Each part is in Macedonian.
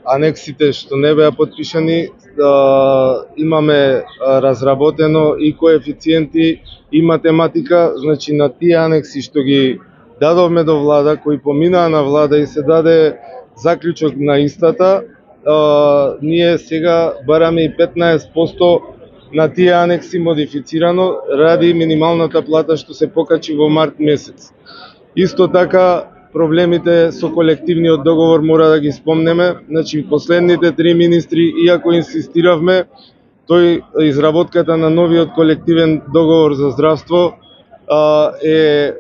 анексите што не беа потпишани, имаме разработено и коефициенти и математика, значи на тие анекси што ги дадовме до влада, кои поминаа на влада и се даде заклучок на истата, ние сега бараме и 15% на тие анекси модифицирано ради минималната плата што се покачи во март месец. Исто така проблемите со колективниот договор мора да ги спомнеме. Значи последните 3 министри, иако инсистиравме, изработката на новиот колективен договор за здравство е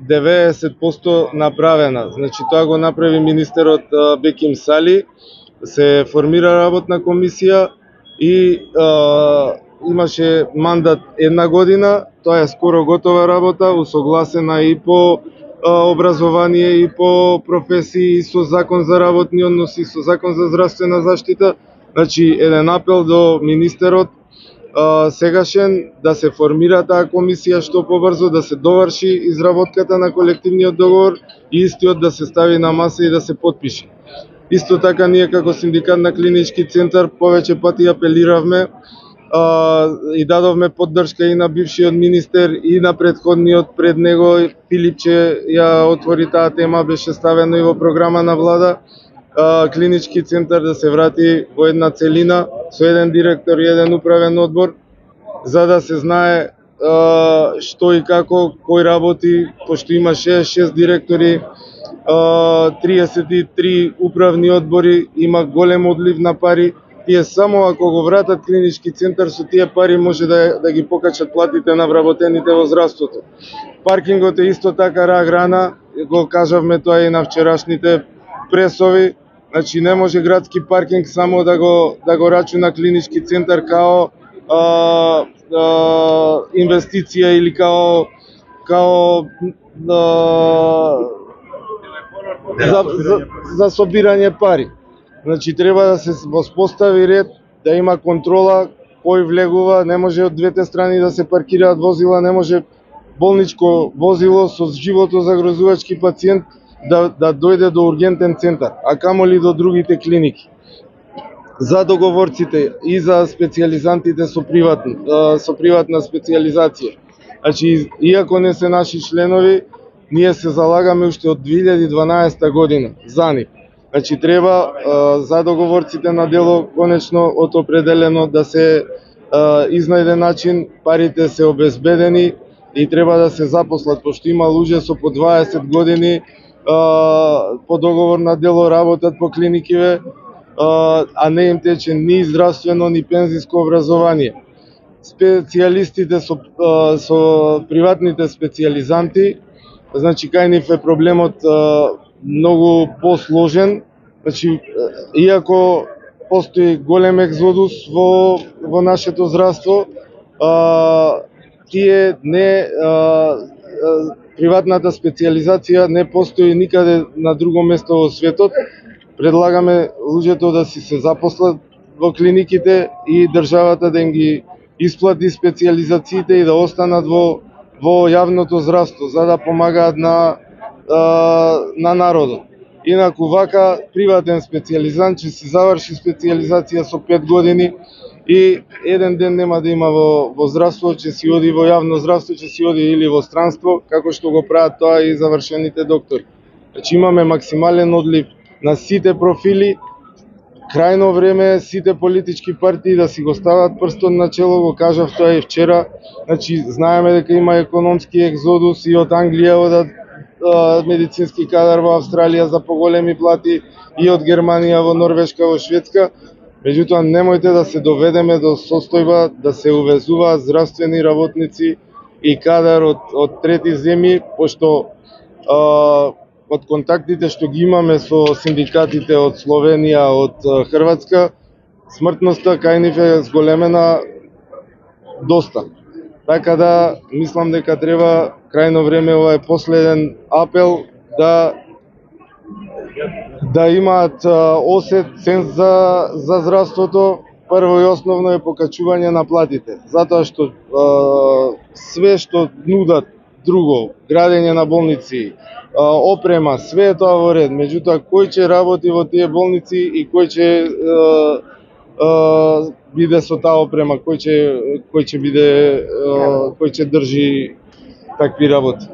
90% направена. Значи тоа го направи министерот Беким Сали, се формира работна комисија и имаше мандат 1 година, тоа е скоро готова работа, усогласена и по образование и по професии, и со закон за работни односи, со закон за здравствена заштита. Значи еден апел до министерот сегашен да се формира таа комисија што побрзо, да се доврши изработката на колективниот договор и истиот да се стави на маса и да се потпише. Исто така ние како синдикат на клинички центар повеќе пати апелиравме и дадовме поддршка и на бившиот министер и на претходниот пред него. Филипче ја отвори таа тема, беше ставено и во програма на влада, клинички центар да се врати во една целина со еден директор и еден управен одбор, за да се знае што и како, кој работи, пошто има 66 директори, 33 управни одбори, има голем одлив на пари. Тие само ако го вратат клинички центар, со тие пари може да ги покачат платите на вработените во здравството. Паркингот е исто така рак рана, го кажавме тоа и на вчерашните пресови. Значи не може градски паркинг само да го рачуна клинички центар као инвестиција или као за собирање пари. Значи треба да се воспостави ред, да има контрола кој влегува, не може од двете страни да се паркираат возила, не може болничко возило со живото загрозувачки пациент да дојде до ургентен центар, а камоли до другите клиники. За договорците и за специјализантите со приватна специјализација. Значи, иако не се наши членови, ние се залагаме уште од 2012 година за нив. Значи треба за договорците на дело конечно определено да се изнајде начин, парите се обезбедени и треба да се запослат, пошто има луѓе со по 20 години по договор на дело работат по клиникиве, а не им тече ни здравствено ни пензиско образование. Специјалистите со приватните специјализанти, значи кај нив е проблемот многу посложен. Значи иако постои голем екзодус во нашето здравство, тие приватната специјализација не постои никаде на друго место во светот. Предлагаме луѓето да си се запослат во клиниките и државата да им ги исплати специјализациите и да останат во јавното здравство, за да помагаат на народот. Инаку вака приватен специјализант ќе си заврши специјализација со 5 години и еден ден нема да има во здравство, ќе си оди во јавно здравство, ќе си оди или во странство, како што го прават тоа и завршените доктори. Значи имаме максимален одлив на сите профили. Крајно време е сите политички партии да си го стават прстот на чело, го кажав тоа и вчера. Значи знаеме дека има економски екзодус и од Англија одат медицински кадар во Австралија за поголеми плати и од Германија во Норвешка, во Шведска. Меѓутоа немојте да се доведеме до состојба да се увезуваат здравствени работници и кадар од трети земји, пошто од контактите што ги имаме со синдикатите од Словенија, од Хрватска, смртноста кај нив е зголемена доста. Така да мислам дека треба крајно време, ова е последен апел, да имаат осет, сенс за здравството. Прво и основно е покачување на платите, затоа што све што нудат друго, градење на болници, опрема, све е тоа во ред, меѓутоа кој ќе работи во тие болници и кој ќе биде со таа опрема, кој ќе биде кој ќе држи такви работи.